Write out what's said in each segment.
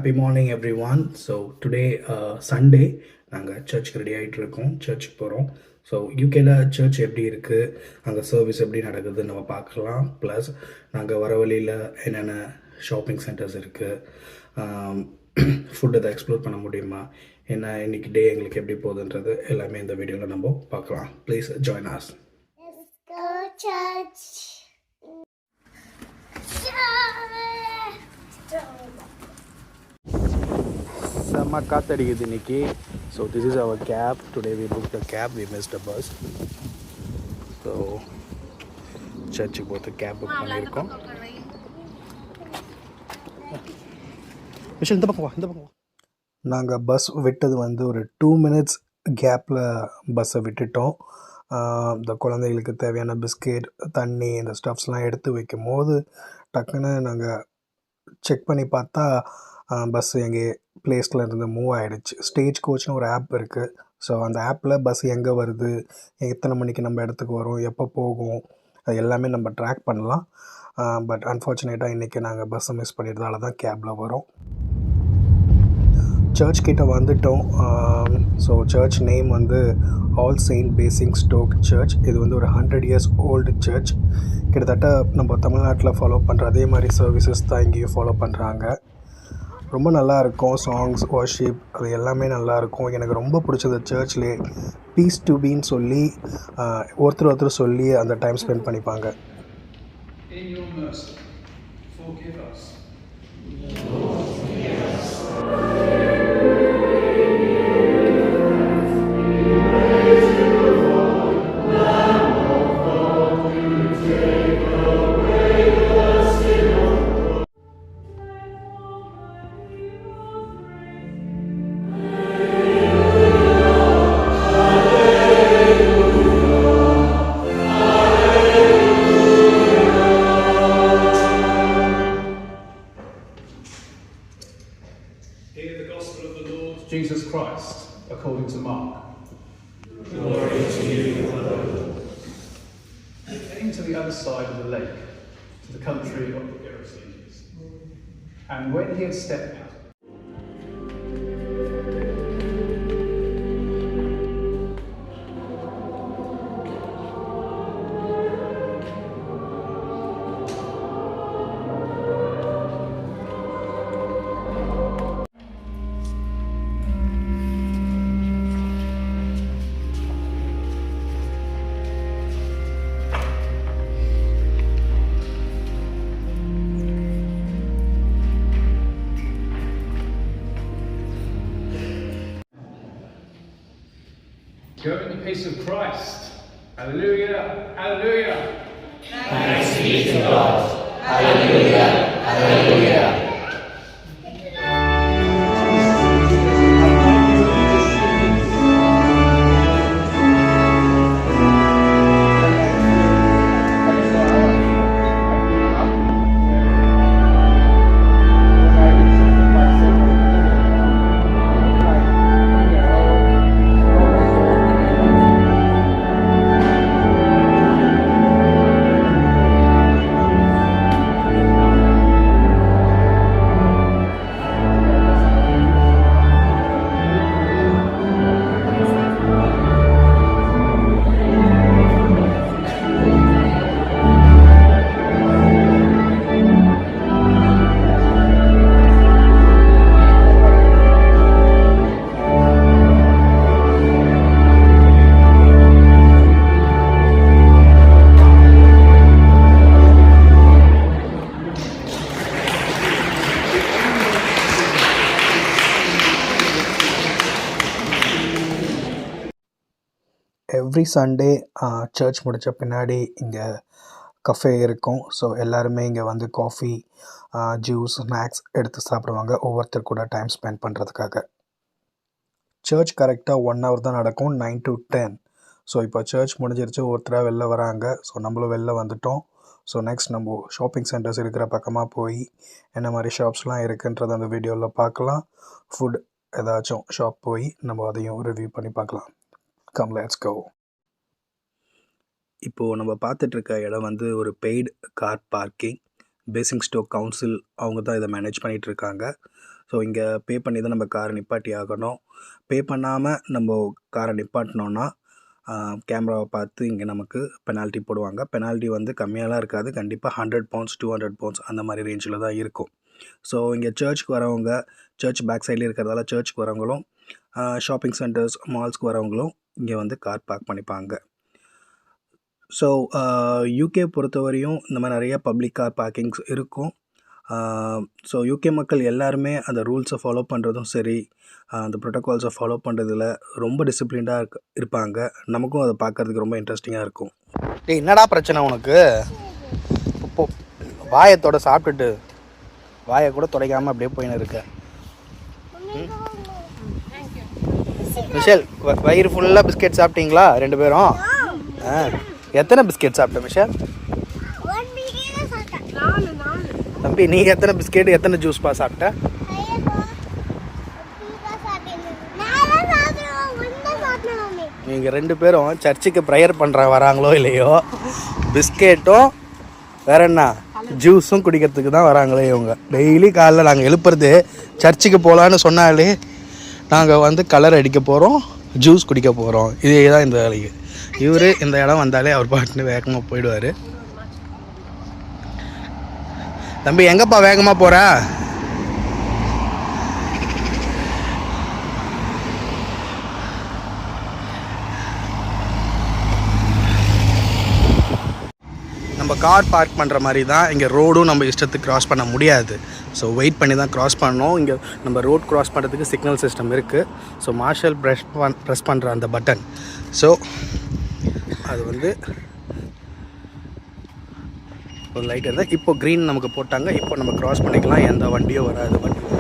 Happy morning, everyone. So today, Sunday, நாங்கள் சர்ச்சுக்கு ready ஆகிட்டு இருக்கோம். சர்ச்சுக்கு போகிறோம். ஸோ யூகேல சர்ச் எப்படி இருக்குது, அங்கே சர்வீஸ் எப்படி நடக்குதுன்னு நம்ம பார்க்கலாம். ப்ளஸ் நாங்கள் வர வழியில் என்னென்ன ஷாப்பிங் சென்டர்ஸ் இருக்குது, ஃபுட் எதை எக்ஸ்ப்ளோர் பண்ண முடியுமா, என்ன இன்னைக்கு டே எங்களுக்கு எப்படி போகுதுன்றது எல்லாமே இந்த வீடியோவில் நம்ம பார்க்கலாம். Please join us. Let's go church. செம்ம காத்தடிக்குது இன்னைக்கு. So this is our cab. Today we book the cab, we missed a bus. ஸோ சர்ச்சுக்கு போகிறது கேப் புக் பண்ணியிருக்கோம். விஷயம் இந்த பக்கம் வா, இந்த பக்கம் வா. நாங்கள் பஸ் விட்டது வந்து ஒரு 2 minutes கேப்பில் பஸ்ஸை விட்டுட்டோம். இந்த குழந்தைகளுக்கு தேவையான பிஸ்கெட், தண்ணி, இந்த ஸ்டஃப்ஸ்லாம் எடுத்து வைக்கும் போது டக்குன்னு நாங்கள் செக் பண்ணி பார்த்தா பஸ் எங்கே பிளேஸில் இருந்து மூவ் ஆகிடுச்சு. ஸ்டேஜ் கோச்னு ஒரு ஆப் இருக்குது. ஸோ அந்த ஆப்பில் பஸ் எங்கே வருது, எத்தனை மணிக்கு நம்ம இடத்துக்கு வரும், எப்போ போகும், அது எல்லாமே நம்ம ட்ராக் பண்ணலாம். பட் அன்ஃபார்ச்சுனேட்டாக இன்றைக்கி நாங்கள் பஸ்ஸை மிஸ் பண்ணிட்டதால தான் கேபில் வரோம். சர்ச் கிட்ட வந்துட்டோம். ஸோ சர்ச் நேம் வந்து ஆல் செயின்ட் பேசிங்ஸ்டோக் சர்ச். இது வந்து ஒரு 100 years ஓல்டு சர்ச். கிட்டத்தட்ட நம்ம தமிழ்நாட்டில் ஃபாலோ பண்ணுற அதே மாதிரி சர்வீசஸ் தான் இங்கேயும் ஃபாலோ பண்ணுறாங்க. ரொம்ப நல்லாயிருக்கும். சாங்ஸ், வர்ஷிப், அது எல்லாமே நல்லாயிருக்கும். எனக்கு ரொம்ப பிடிச்சது சர்ச்லேயே பீஸ் டு பீன்னு சொல்லி ஒருத்தர் சொல்லி அந்த டைம் ஸ்பெண்ட் பண்ணிப்பாங்க. In your mercy, forgive us. Hear the gospel of the Lord Jesus Christ according to Mark. Glory to you, Lord. He came to the other side of the lake, to the country of the Gerasenes. And when he had stepped out, go in the peace of Christ. Hallelujah, hallelujah. Thanks be to God. Hallelujah, hallelujah. Every Sunday church முடித்த பின்னாடி இங்கே cafe இருக்கும். So எல்லாருமே இங்கே வந்து coffee, juice, snacks எடுத்து சாப்பிடுவாங்க, ஒவ்வொருத்தர் கூட டைம் ஸ்பெண்ட் பண்ணுறதுக்காக. சர்ச் கரெக்டாக 1 hour தான் நடக்கும், 9 to 10. ஸோ இப்போ சர்ச் முடிஞ்சிருச்சு, ஒருத்தராக வெளில வராங்க. ஸோ நம்மளும் வெளில வந்துட்டோம். ஸோ நெக்ஸ்ட் நம்ம ஷாப்பிங் சென்டர்ஸ் இருக்கிற பக்கமாக போய் என்ன மாதிரி ஷாப்ஸ்லாம் இருக்குன்றது அந்த வீடியோவில் பார்க்கலாம். ஃபுட் ஏதாச்சும் ஷாப் போய் நம்ம அதையும் ரிவ்யூ பண்ணி பார்க்கலாம். Come let's go. இப்போது நம்ம பார்த்துட்ருக்க இடம் வந்து ஒரு paid car parking. Basingstoke council அவங்க தான் இதை மேனேஜ் பண்ணிகிட்ருக்காங்க. ஸோ இங்கே பே பண்ணி தான் நம்ம காரை நிப்பாட்டி ஆகணும். பே பண்ணாமல் நம்ம காரை நிப்பாட்டினோன்னா கேமராவை பார்த்து இங்கே நமக்கு பெனால்ட்டி போடுவாங்க. பெனால்ட்டி வந்து கம்மியாலாம் இருக்காது, கண்டிப்பாக 100 பவுண்ட்ஸ் 200 பவுண்ட்ஸ் அந்த மாதிரி ரேஞ்சில் தான் இருக்கும். ஸோ இங்கே சர்ச்சுக்கு வரவங்க, சர்ச் பேக் சைட்லேயே இருக்கிறதால சர்ச்சுக்கு வரவங்களும் ஷாப்பிங் சென்டர்ஸ் மால்ஸ்க்கு வரவங்களும் இங்கே வந்து கார் பார்க் பண்ணிப்பாங்க. ஸோ யூகே பொறுத்தவரையும் இந்த மாதிரி நிறைய பப்ளிக் கார் பார்க்கிங்ஸ் இருக்கும். ஸோ யூகே மக்கள் எல்லாருமே அந்த ரூல்ஸை ஃபாலோ பண்ணுறதும் சரி, அந்த ப்ரோட்டோகால்ஸை ஃபாலோ பண்ணுறதுல ரொம்ப டிசிப்ளின்டாக இருப்பாங்க. நமக்கும் அதை பார்க்குறதுக்கு ரொம்ப இன்ட்ரெஸ்டிங்காக இருக்கும். டேய், என்னடா பிரச்சனை உனக்கு? இப்போ வாயத்தோட சாப்பிட்டுட்டு வாயை கூட துடைக்காமல் அப்படியே போயின்னு இருக்க. மிஷேல், வயிறு ஃபுல்லாக பிஸ்கெட் சாப்பிட்டீங்களா 2 பேரும்? எத்தனை பிஸ்கெட் சாப்பிட்ட மிஷேல்? தம்பி, நீ எத்தனை பிஸ்கெட் எத்தனை ஜூஸ்பா சாப்பிட்ட? நீங்கள் 2 பேரும் சர்ச்சுக்கு ப்ரேயர் பண்ணுற வராங்களோ இல்லையோ, பிஸ்கெட்டும் வேற என்ன ஜூஸும் குடிக்கிறதுக்கு தான் வராங்களே இவங்க. டெய்லி காலைல நாங்கள் எழுப்புறது சர்ச்சுக்கு போகலான்னு சொன்னாலே நாங்கள் வந்து கலர் அடிக்க போகிறோம், ஜூஸ் குடிக்க போகிறோம். இதே தான் இந்த வேலைக்கு. இவர் இந்த இடம் வந்தாலே அவர் பாட்டுன்னு வேகமாக போயிடுவார். தம்பி, எங்கப்பா வேகமாக போகிற? நம்ம கார் பார்க் பண்ணுற மாதிரி தான் இங்கே ரோடும் நம்ம இஷ்டத்துக்கு க்ராஸ் பண்ண முடியாது. ஸோ வெயிட் பண்ணி தான் க்ராஸ் பண்ணணும். இங்கே நம்ம ரோட் க்ராஸ் பண்ணுறதுக்கு சிக்னல் சிஸ்டம் இருக்குது. ஸோ மார்ஷல் ப்ரெஸ் பண்ணுற அந்த பட்டன், ஸோ அது வந்து ஒரு லைட் இருந்தால் இப்போ க்ரீன் நமக்கு போட்டாங்க. இப்போ நம்ம க்ராஸ் பண்ணிக்கலாம், எந்த வண்டியும் வராது. வண்டி வராது.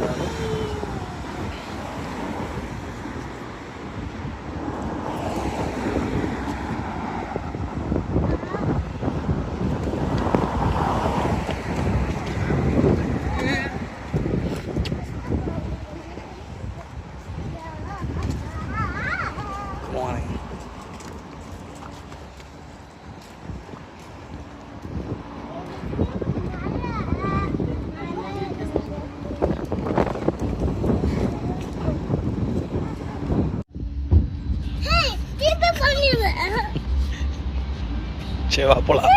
சரி வா போலாம்.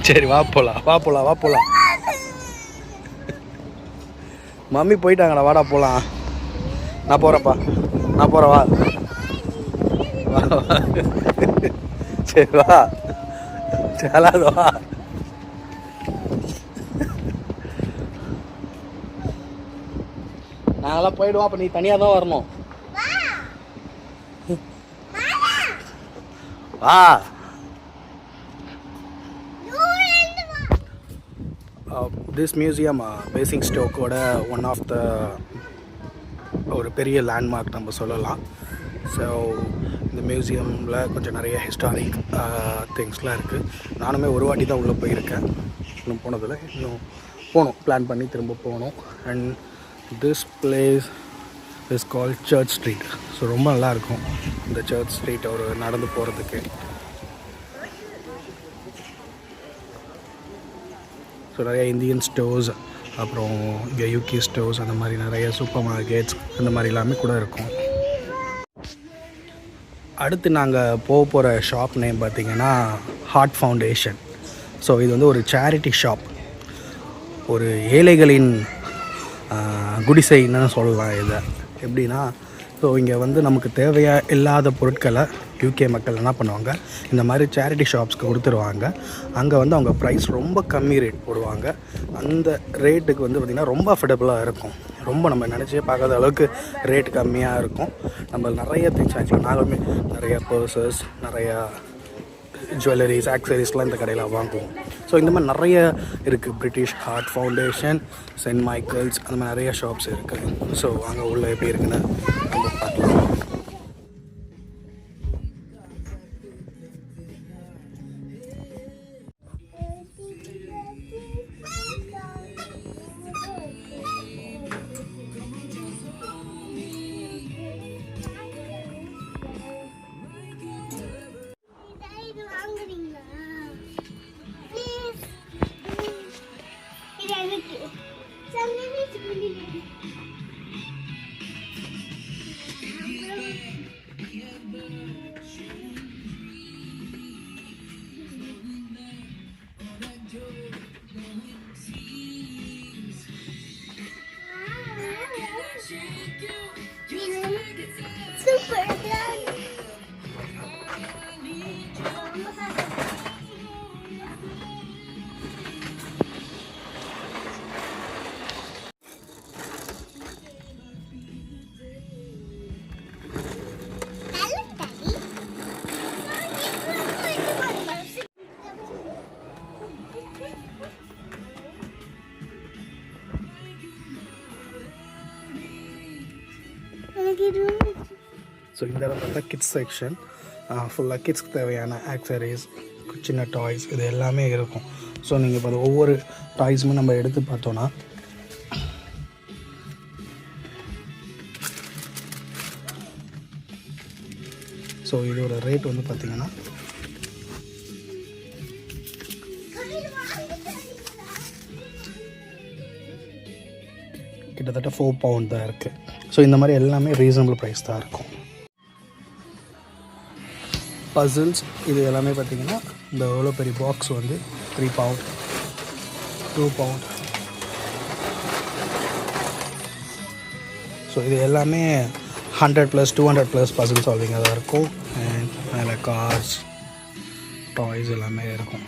சரி வா போலாம், வா போலாம், வா போலாம். மம்மி போயிட்டாங்கடா, வாடா போலாம். நான் போகிறேன்ப்பா, நான் போகிறேன், வா வா. சரி வா, சலாது வா. நாங்களாம் போயிடுவோம், அப்போ நீ தனியாக தான் வரணும். வா. திஸ் மியூசியம் பேசிங் ஸ்டோக்கோட ஒன் ஆஃப் த ஒரு பெரிய லேண்ட்மார்க் நம்ம சொல்லலாம். ஸோ இந்த மியூசியமில் கொஞ்சம் நிறைய ஹிஸ்டாரிக் திங்ஸ்லாம் இருக்குது. நானுமே ஒரு வாட்டி தான் உள்ளே போயிருக்கேன், இன்னும் போனதில்லை. இன்னும் போகணும், பிளான் பண்ணி திரும்ப போகணும். And this place is called church street. So ரொம்ப நல்லாயிருக்கும் இந்த சர்ச் ஸ்ட்ரீட் ஒரு நடந்து போகிறதுக்கு. ஸோ நிறைய இந்தியன் ஸ்டோர்ஸ், அப்புறம் இங்கே யூகே ஸ்டோர்ஸ், அந்த மாதிரி நிறைய சூப்பர் மார்க்கெட்ஸ் அந்த மாதிரி எல்லாமே கூட இருக்கும். அடுத்து நாங்கள் போகிற ஷாப் நேம் பார்த்திங்கன்னா ஹார்ட் ஃபவுண்டேஷன். ஸோ இது வந்து ஒரு சேரிட்டி ஷாப், ஒரு ஏழைகளின் குடிசைன்னு சொல்லலாம் இதை. எப்படின்னா, ஸோ இங்கே வந்து நமக்கு தேவையாக இல்லாத பொருட்களை யூகே மக்கள் என்ன பண்ணுவாங்க, இந்த மாதிரி சேரிட்டி ஷாப்ஸ்க்கு கொடுத்துருவாங்க. அங்கே வந்து அவங்க ப்ரைஸ் ரொம்ப கம்மி ரேட் போடுவாங்க. அந்த ரேட்டுக்கு வந்து பார்த்திங்கன்னா ரொம்ப அஃபோர்டபுளாக இருக்கும். ரொம்ப நம்ம நினச்சே பார்க்காத அளவுக்கு ரேட் கம்மியாக இருக்கும். நம்ம நிறைய திங்ஸ் ஆக்சுவலாக நாங்களுமே நிறைய பர்சஸ், நிறையா ஜுவல்லரிஸ், ஆக்சரிஸ்லாம் இந்த கடையில் வாங்குவோம். ஸோ இந்த மாதிரி நிறைய இருக்குது. British Heart Foundation, St Michael's, அந்த மாதிரி நிறைய ஷாப்ஸ் இருக்குது. ஸோ அங்கே உள்ள எப்படி இருக்குன்னு நம்ம பார்க்கலாம். இது எனக்கு ஸோ இந்த இடம் பார்த்தா கிட்ஸ் செக்ஷன். ஃபுல்லாக கிட்ஸ்க்கு தேவையான ஆக்சரிஸ், சின்ன டாய்ஸ் இது எல்லாமே இருக்கும். ஸோ நீங்கள் இப்போ ஒவ்வொரு டாய்ஸுமே நம்ம எடுத்து பார்த்தோன்னா ஸோ இதோட ரேட் வந்து பார்த்திங்கன்னா கிட்டத்தட்ட 4 பவுண்ட் தான் இருக்குது. ஸோ இந்த மாதிரி எல்லாமே ரீசனபிள் ப்ரைஸ் தான் இருக்கும். பசில்ஸ் இது எல்லாமே பார்த்திங்கன்னா இந்த எவ்வளோ பெரிய பாக்ஸ் வந்து 3 பவுண்ட், 2 பவுண்ட். ஸோ இது எல்லாமே 100+, 200+ பசில் சால்விங்காக தான் இருக்கும். அண்ட் மேலே கார்ஸ், டாய்ஸ் எல்லாமே இருக்கும்.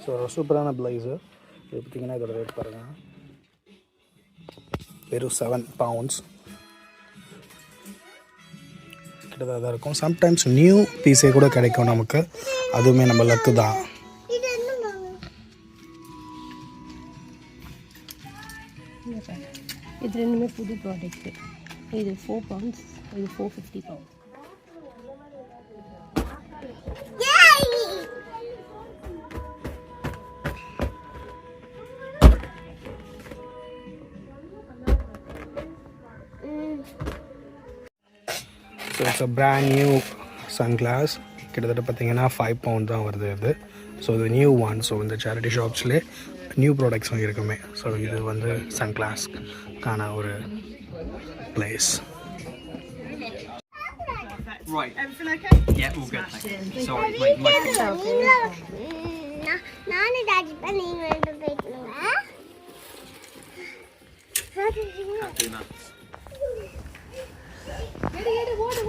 ஸோ சூப்பரான பிளேசர். இது பார்த்திங்கன்னா இதோட ரேட் பாருங்கள், வெறும் 7 பவுண்ட்ஸ் கிட்டத்தட்ட தான் இருக்கும். சம்டைம்ஸ் நியூ பீஸே கூட கிடைக்கும் நமக்கு, அதுவுமே நம்ம லக்கு தான். இது ரெண்டுமே புது ப்ராடக்ட்டு. இது 4 பவுண்ட்ஸ், இது 450 pound. So it's a brand new sunglass. கிட்டத்தட்ட பார்த்திங்கன்னா 5 பவுண்ட் தான் வருது இது. ஸோ இது நியூ ஒன். ஸோ இந்த சேரிட்டி ஷாப்ஸ்லேயே நியூ ப்ராடக்ட்ஸும் இருக்குமே. ஸோ இது வந்து சன்கிளாஸ்க்கான ஒரு place. Right. Everything okay? Yeah, all good. Thank you. Sorry, my நானே டாடி பண்ணி வந்து போயிட்டுங்க. எடு ஓடு.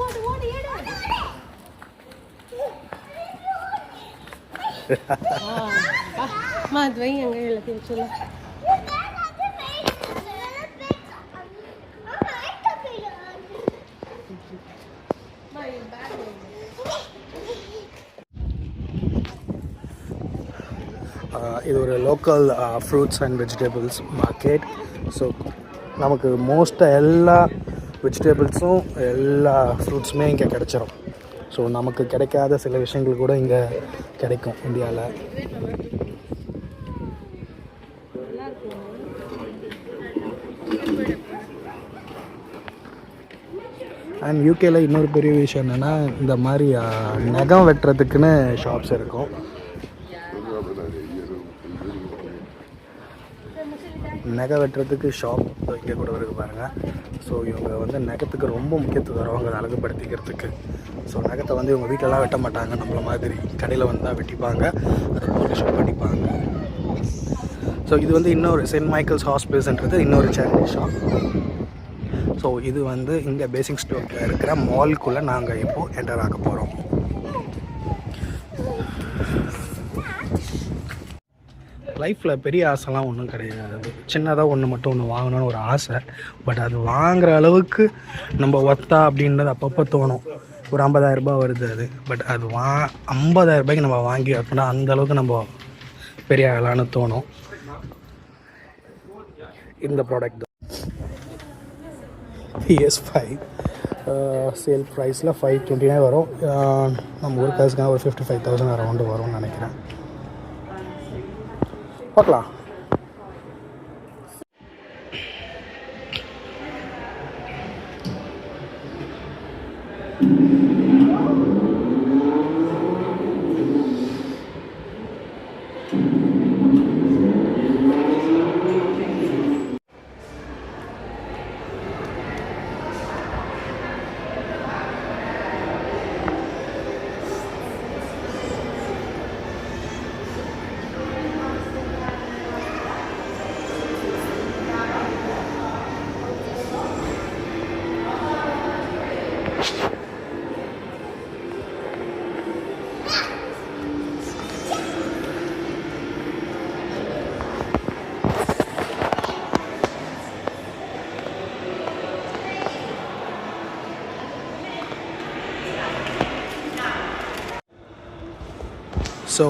அம்மா அது வை அங்கே எல்லாத்தையும் சொல்ல. இது ஒரு local fruits and vegetables market. So நமக்கு மோஸ்ட்டாக எல்லா வெஜிடபிள்ஸும் எல்லா ஃப்ரூட்ஸுமே இங்கே கிடச்சிரும். ஸோ நமக்கு கிடைக்காத சில விஷயங்கள் கூட இங்கே கிடைக்கும் இந்தியாவில். அண்ட் யூகேயில் இன்னொரு பெரிய விஷயம் என்னென்னா, இந்த மாதிரி நகம் வெட்டுறதுக்குன்னு ஷாப்ஸ் இருக்கும். நகை வெட்டுறதுக்கு ஷாப் இங்கே கூட இருக்கு பாருங்கள். ஸோ இவங்க வந்து நகத்துக்கு ரொம்ப முக்கியத்துவம் தருவாங்க, அதை அழகுபடுத்திக்கிறதுக்கு. ஸோ நகத்தை வந்து இவங்க வீட்டிலலாம் வெட்ட மாட்டாங்க, நம்மள மாதிரி கடையில் வந்து தான் வெட்டிப்பாங்க, அதை பாலிஷ் பண்ணிப்பாங்க. ஸோ இது வந்து இன்னொரு சென்ட் மைக்கேல்ஸ் ஹாஸ்பிட்டல்ஸ்ன்றது இன்னொரு சேரிட்டி ஷாப். ஸோ இது வந்து இங்கே பேசிக் ஸ்டோரில் இருக்கிற மால்குள்ளே நாங்கள் இப்போது என்டர் ஆக போகிறோம். லைஃப்பில் பெரிய ஆசைலாம் ஒன்றும் கிடையாது. சின்னதாக ஒன்று வாங்கணும்னு ஒரு ஆசை. பட் அது வாங்குகிற அளவுக்கு நம்ம ஒத்தா அப்படின்றது அப்பப்போ தோணும். ஒரு 50,000 ரூபாய் வருது அது. பட் அது 50,000 ரூபாய்க்கு நம்ம வாங்கி வைப்போம்னா அந்தளவுக்கு நம்ம பெரிய ஆகலான்னு தோணும். இந்த ப்ராடக்ட் தான் PS5 சேல் ப்ரைஸில் 529 வரும். நம்ம ஒரு காசுக்கான ஒரு 55,000 அரௌண்டு வரும்னு நினைக்கிறேன். பார்க்கலாம். ஸோ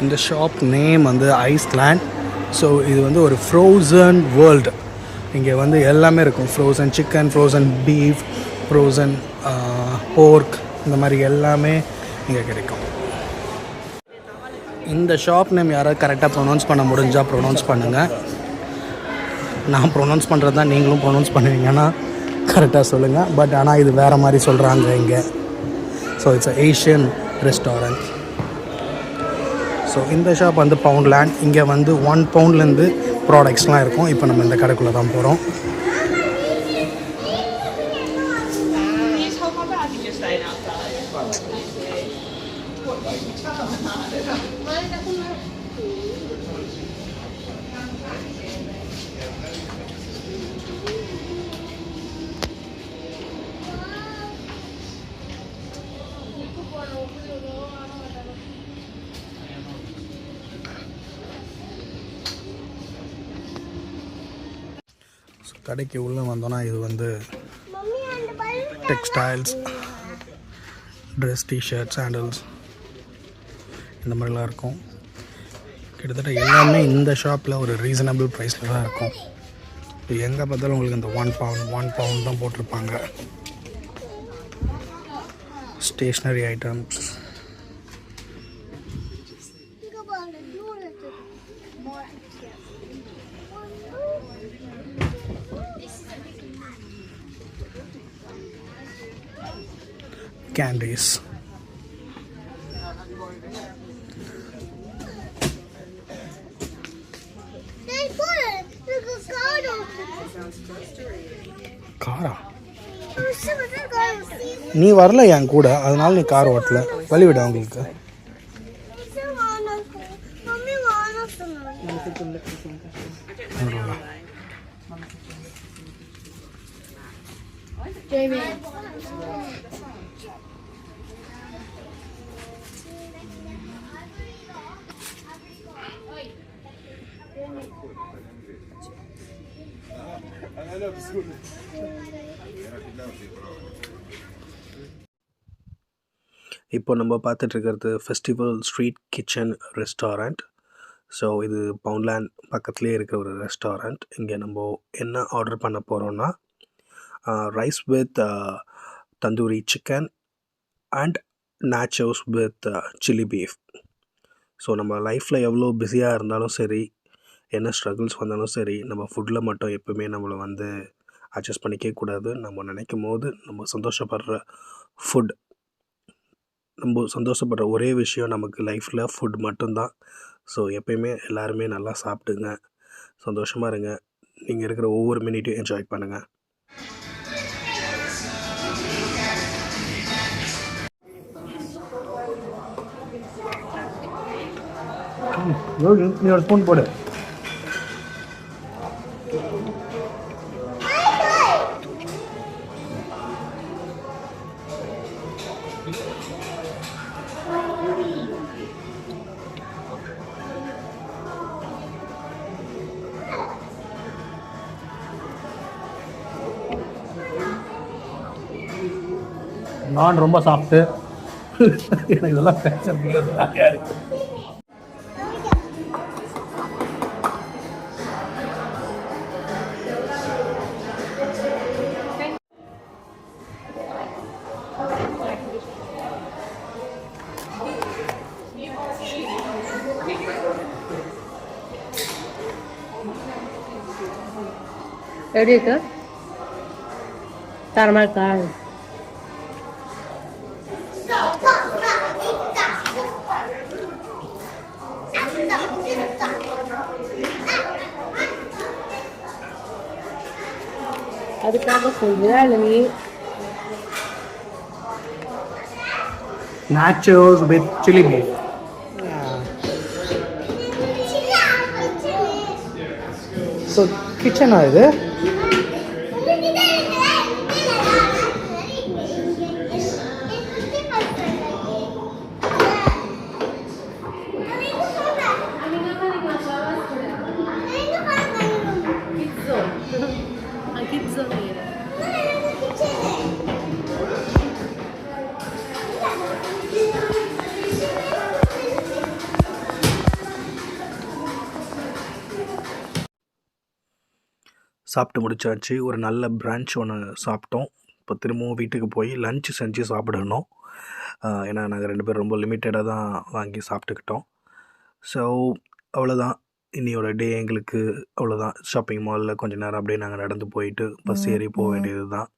இந்த ஷாப் நேம் வந்து ஐஸ்லேண்ட். ஸோ இது வந்து ஒரு ஃப்ரோசன் வேர்ல்டு. இங்கே வந்து எல்லாமே இருக்கும். Frozen chicken, frozen beef, frozen போர்க், இந்த மாதிரி எல்லாமே இங்கே கிடைக்கும். இந்த ஷாப் நேம் யாராவது கரெக்டாக ப்ரொனவுன்ஸ் பண்ண முடிஞ்சால் ப்ரொனவுன்ஸ் பண்ணுங்கள். நான் ப்ரொனவுன்ஸ் பண்ணுறது தான் நீங்களும் ப்ரொனவுன்ஸ் பண்ணுவீங்கன்னா கரெக்டாக சொல்லுங்கள். பட் ஆனால் இது வேறு மாதிரி சொல்கிறாங்க இங்கே. So it's Asian restaurant. So இந்த ஷாப் வந்து பவுண்ட்லேண்ட். இங்கே வந்து 1 பவுண்ட்லேருந்து ப்ராடக்ட்ஸ்லாம் இருக்கும். இப்போ நம்ம இந்த கடைக்குள்ளே தான் போகிறோம். கடைக்கு உள்ளே வந்தோன்னா இது வந்து டெக்ஸ்டைல்ஸ், ட்ரெஸ், டிஷர்ட், சாண்டல்ஸ் இந்த மாதிரிலாம் இருக்கும். கிட்டத்தட்ட எல்லாமே இந்த ஷாப்பில் ஒரு ரீசனபிள் ப்ரைஸில் தான் இருக்கும். இப்போ எங்கே பார்த்தாலும் உங்களுக்கு இந்த 1 பவுண்ட் தான் போட்டிருப்பாங்க. Stationery items, candies. காரா? நீ வரல என் கூட, அதனால நீ கார் ஓட்டல. வழிவிட அவங்களுக்கு. இப்போ நம்ம பார்த்துட்ருக்கிறது festival street kitchen restaurant. So இது பவுண்ட்லேண்ட் பக்கத்துலேயே இருக்கிற ஒரு ரெஸ்டாரண்ட். இங்கே நம்ம என்ன ஆர்டர் பண்ண போகிறோன்னா rice with tandoori chicken and nachos with chilli beef. So நம்ம லைஃப்பில் எவ்வளோ பிஸியாக இருந்தாலும் சரி, என்ன ஸ்ட்ரகிள்ஸ் வந்தாலும் சரி, நம்ம ஃபுட்டில் மட்டும் எப்போவுமே நம்மளை வந்து அட்ஜஸ்ட் பண்ணிக்கவே கூடாது. நம்ம நினைக்கும் போது நம்ம சந்தோஷப்படுற ஃபுட், நம்ம சந்தோஷப்படுற ஒரே விஷயம் நமக்கு லைஃப்பில் ஃபுட் மட்டும்தான். ஸோ எப்போயுமே எல்லாருமே நல்லா சாப்பிடுங்க, சந்தோஷமாக இருங்க. நீங்கள் இருக்கிற ஒவ்வொரு மினிட்டையும் என்ஜாய் பண்ணுங்கள். நீ ஒரு ஸ்பூன் போடு. நான் ரொம்ப சாப்பிட்டு எனக்கு இதெல்லாம் பேச முடியாது. எப்படி இருக்கு? தரமாக இருக்கா? அதுக்காக சொல்றியா இல்லை நீ? Nachos with chili beef. So kitchen இது? சாப்பிட்டு முடிச்சாச்சு. ஒரு நல்ல பிரன்ச் ஒன்று சாப்பிட்டோம். இப்போ திரும்பவும் வீட்டுக்கு போய் லன்ச் செஞ்சு சாப்பிடணும். ஏன்னா நாங்கள் 2 பேரும் ரொம்ப லிமிட்டடாக தான் வாங்கி சாப்பிட்டுக்கிட்டோம். ஸோ அவ்வளோதான். இன்னியோட டே எங்களுக்கு அவ்வளோதான். ஷாப்பிங் மாலில் கொஞ்சம் நேரம் அப்படியே நாங்கள் நடந்து போயிட்டு பஸ் ஏறி போக வேண்டியது தான்.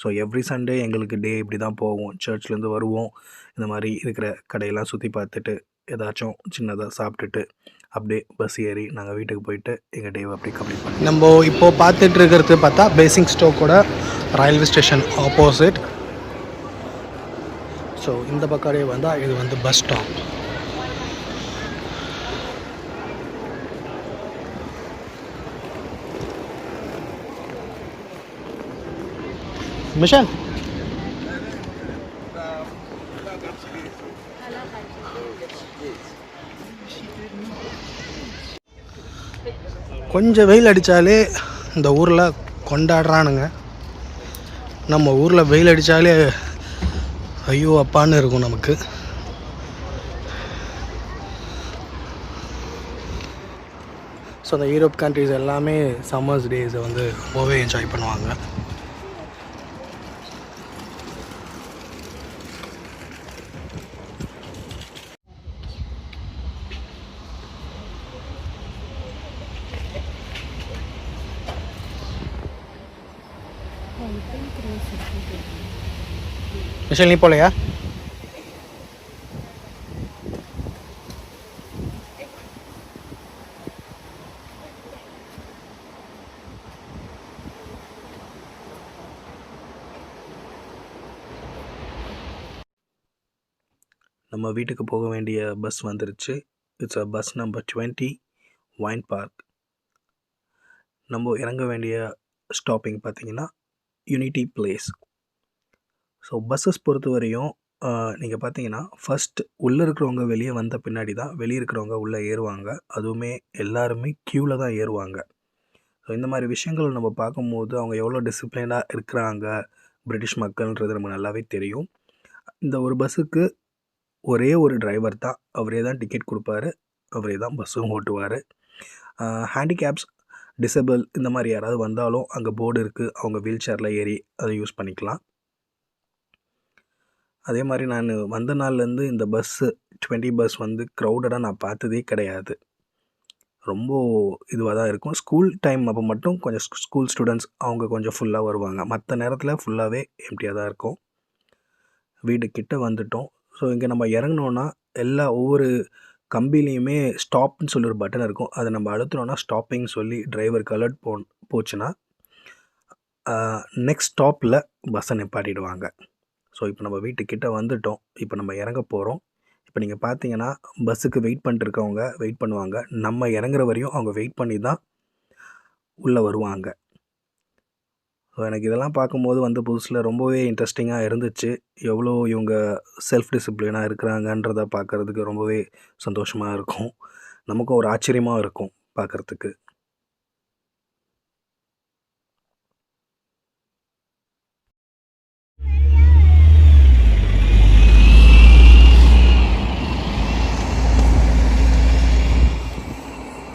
ஸோ எவ்ரி சண்டே எங்களுக்கு டே இப்படி தான் போகும். சர்ச்லேருந்து வருவோம், இந்த மாதிரி இருக்கிற கடையெல்லாம் சுற்றி பார்த்துட்டு ஏதாச்சும் சின்னதாக சாப்பிட்டுட்டு அப்படியே பஸ் ஏறி நாங்கள் வீட்டுக்கு போயிட்டு எங்கள் டேவை அப்படி கம்ப்ளீட் பண்ணோம். நம்ம இப்போது பார்த்துட்டு இருக்கிறது பார்த்தா பேசிங் ஸ்டோக்கோட ரயில்வே ஸ்டேஷன் ஆப்போசிட். ஸோ இந்த பக்கமே வந்தால் இது வந்து பஸ் ஸ்டாப். மிஷன் கொஞ்சம் வெயில் அடித்தாலே இந்த ஊரில் கொண்டாடுறானுங்க. நம்ம ஊரில் வெயில் அடித்தாலே ஐயோ அப்பான்னு இருக்கும் நமக்கு. ஸோ அந்த யூரோப் கண்ட்ரிஸ் எல்லாமே சம்மர்ஸ் டேஸை வந்து ரொம்பவே என்ஜாய் பண்ணுவாங்க. மிஷல் நீ போலையா? நம்ம வீட்டுக்கு போக வேண்டிய பஸ் வந்துருச்சு. It's bus number 20 Vine Park. நம்ம இறங்க வேண்டிய ஸ்டாப்பிங் பார்த்திங்கன்னா யூனிட்டி பிளேஸ். ஸோ பஸ்ஸஸ் பொறுத்த வரையும் நீங்கள் பார்த்தீங்கன்னா ஃபஸ்ட் உள்ளே இருக்கிறவங்க வெளியே வந்த பின்னாடி தான் வெளியே இருக்கிறவங்க உள்ளே ஏறுவாங்க. அதுவுமே எல்லாருமே க்யூவில் தான் ஏறுவாங்க. ஸோ இந்த மாதிரி விஷயங்கள் நம்ம பார்க்கும்போது அவங்க எவ்வளோ டிசிப்ளினாக இருக்கிறாங்க பிரிட்டிஷ் மக்கள்ன்றது நமக்கு நல்லாவே தெரியும். இந்த ஒரு பஸ்ஸுக்கு ஒரே ஒரு டிரைவர் தான், அவரே தான் டிக்கெட் கொடுப்பாரு, அவரே தான் பஸ்ஸும் ஓட்டுவார். ஹேண்டிகேப்ஸ், டிசபிள் இந்த மாதிரி யாராவது வந்தாலும் அங்கே போர்டு இருக்குது, அவங்க வீல் சேரில் ஏறி அதை யூஸ் பண்ணிக்கலாம். அதே மாதிரி நான் வந்த நாள்லேருந்து இந்த பஸ்ஸு 20 பஸ் வந்து க்ரௌடடாக நான் பார்த்ததே கிடையாது. ரொம்ப இதுவாக தான் இருக்கும். ஸ்கூல் டைம் அப்போ மட்டும் கொஞ்சம் ஸ்கூல் ஸ்டூடெண்ட்ஸ் அவங்க கொஞ்சம் ஃபுல்லாக வருவாங்க. மற்ற நேரத்தில் ஃபுல்லாகவே எம்டியாக தான் இருக்கும். வீடு கிட்ட வந்துட்டோம். ஸோ இங்கே நம்ம இறங்கினோன்னா ஒவ்வொரு கம்பிலையுமே ஸ்டாப்னு சொல்லி ஒரு பட்டன் இருக்கும். அதை நம்ம அழுத்தினோன்னா ஸ்டாப்பிங் சொல்லி டிரைவருக்கு அலர்ட் போச்சுன்னா நெக்ஸ்ட் ஸ்டாப்பில் பஸ்ஸை நிப்பாட்டிடுவாங்க. ஸோ இப்போ நம்ம வீட்டுக்கிட்ட வந்துட்டோம். இப்போ நம்ம இறங்க போகிறோம். இப்போ நீங்கள் பார்த்தீங்கன்னா பஸ்ஸுக்கு வெயிட் பண்ணிட்டு இருக்கவங்க வெயிட் பண்ணுவாங்க. நம்ம இறங்குற வரையும் அவங்க வெயிட் பண்ணி தான் உள்ளே வருவாங்க. ஸோ எனக்கு இதெல்லாம் பார்க்கும்போது வந்து புதுசில் ரொம்பவே இன்ட்ரெஸ்டிங்காக இருந்துச்சு. எவ்வளோ இவங்க செல்ஃப் டிசிப்ளினாக இருக்கிறாங்கன்றதை பார்க்குறதுக்கு ரொம்பவே சந்தோஷமாக இருக்கும். நமக்கும் ஒரு ஆச்சரியமாக இருக்கும் பார்க்குறதுக்கு.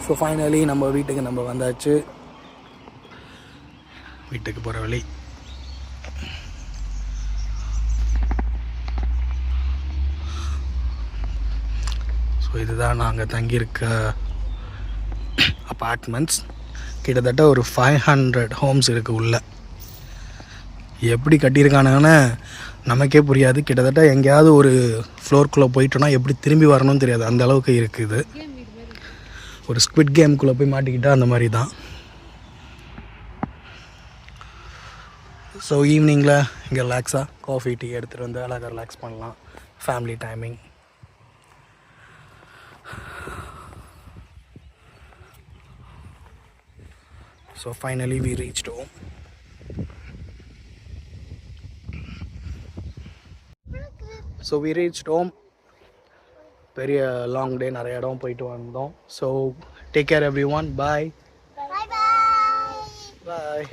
ஸோ ஃபைனலி நம்ம வீட்டுக்கு நம்ம வந்தாச்சு. வீட்டுக்கு போகிற வழி. ஸோ இதுதான் நாங்கள் தங்கியிருக்க அப்பார்ட்மெண்ட்ஸ். கிட்டத்தட்ட ஒரு 500 ஹோம்ஸ் இருக்குது உள்ள. எப்படி கட்டியிருக்கானுங்கன்னு நமக்கே புரியாது. கிட்டத்தட்ட எங்கேயாவது ஒரு ஃப்ளோர்க்குள்ளே போயிட்டோன்னா எப்படி திரும்பி வரணும்னு தெரியாது, அந்த அளவுக்கு இருக்குது. ஒரு ஸ்குவிட் கேம்குள்ளே போய் மாட்டிக்கிட்டால் அந்த மாதிரி தான். ஸோ ஈவினிங்கில் இங்கே ரிலாக்ஸாக காஃபி டீ எடுத்துகிட்டு வந்து அழகாக ரிலாக்ஸ் பண்ணலாம். Family timing. So finally we reached home. So we reached home. பெரிய லாங் டே, நிறைய இடம் போயிட்டு வந்தோம். So take care everyone. Bye. Bye bye. பாய்.